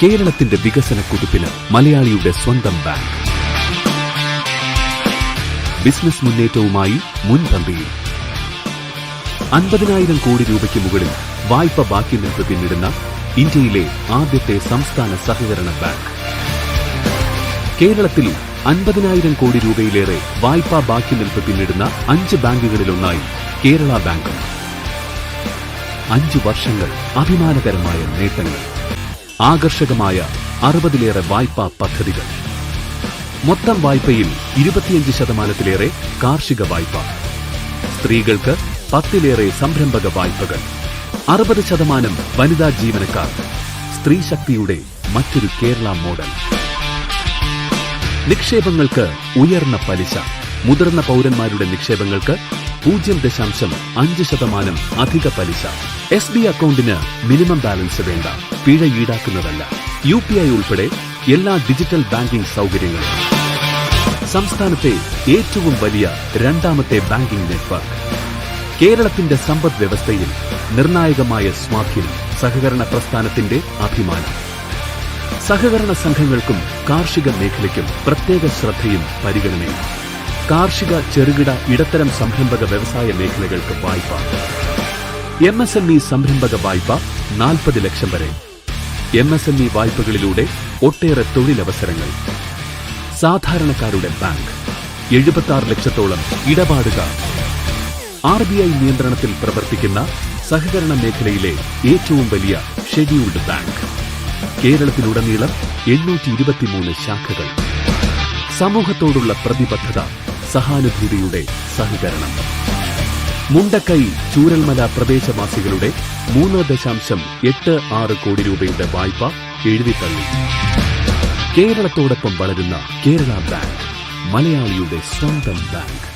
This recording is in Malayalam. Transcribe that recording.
കേരളത്തിന്റെ വികസന കുതിപ്പിന് മലയാളിയുടെ സ്വന്തം ബാങ്ക്. ബിസിനസ് മുന്നേറ്റവുമായി മുൻപന്തിയിൽ. 50,000 കോടി രൂപയ്ക്ക് മുകളിൽ വായ്പ ബാക്കി നിൽപ്പ് പിന്നിടുന്ന ഇന്ത്യയിലെ ആദ്യത്തെ സംസ്ഥാന സഹകരണ ബാങ്ക്. കേരളത്തിൽ 50,000 കോടി രൂപയിലേറെ വായ്പാ ബാക്കി നിൽപ്പ് പിന്നിടുന്ന 5 ബാങ്കുകളിലൊന്നായി കേരള ബാങ്കും. 5 വർഷങ്ങൾ അഭിമാനകരമായ നേട്ടങ്ങൾ. ആകർഷകമായ 60-ലേറെ വായ്പാ പദ്ധതികൾ. മൊത്തം വായ്പയിൽ 25% കാർഷിക വായ്പ. സ്ത്രീകൾക്ക് 10-ലേറെ സംരംഭക വായ്പകൾ. 60% വനിതാ ജീവനക്കാർ. സ്ത്രീ ശക്തിയുടെ മറ്റൊരു കേരള മോഡൽ. നിക്ഷേപങ്ങൾക്ക് ഉയർന്ന പലിശ. മുതിർന്ന പൗരന്മാരുടെ നിക്ഷേപങ്ങൾക്ക് 0.5% അധിക പലിശ. SB അക്കൗണ്ടിന് മിനിമം ബാലൻസ് വേണ്ട. പിഴ ഈടാക്കുന്നതല്ല. UPI ഉൾപ്പെടെ എല്ലാ ഡിജിറ്റൽ ബാങ്കിംഗ് സൗകര്യങ്ങളും. സംസ്ഥാനത്തെ ഏറ്റവും വലിയ 2ാമത്തെ ബാങ്കിംഗ് നെറ്റ്വർക്ക്. കേരളത്തിന്റെ സമ്പദ് വ്യവസ്ഥയിൽ നിർണായകമായ സ്വാധീനം. സഹകരണ പ്രസ്ഥാനത്തിന്റെ അഭിമാനം. സഹകരണ സംഘങ്ങൾക്കും കാർഷിക മേഖലയ്ക്കും പ്രത്യേക ശ്രദ്ധയും പരിഗണനയും. കാർഷിക, ചെറുകിട, ഇടത്തരം സംരംഭക വ്യവസായ മേഖലകൾക്ക് വായ്പ. MSME സംരംഭക വായ്പ 40 ലക്ഷം വരെ. MSME വായ്പകളിലൂടെ ഒട്ടേറെ തൊഴിലവസരങ്ങൾ. സാധാരണക്കാരുടെ ബാങ്ക്. 76 ലക്ഷത്തോളം ഇടപാടുകാർ. RBI നിയന്ത്രണത്തിൽ പ്രവർത്തിക്കുന്ന സഹകരണ മേഖലയിലെ ഏറ്റവും വലിയ ഷെഡ്യൂൾഡ് ബാങ്ക്. കേരളത്തിലുടനീളം 823 ശാഖകൾ. സമൂഹത്തോടുള്ള പ്രതിബദ്ധത, സഹാനുഭൂതിയുടെ സഹകരണം. മുണ്ടക്കൈ, ചൂരൽമല പ്രദേശവാസികളുടെ 3.86 കോടി രൂപയുടെ വായ്പ എഴുതിത്തള്ളി. കേരളത്തോടൊപ്പം വളരുന്ന കേരള ബാങ്ക്, മലയാളിയുടെ സ്വന്തം ബാങ്ക്.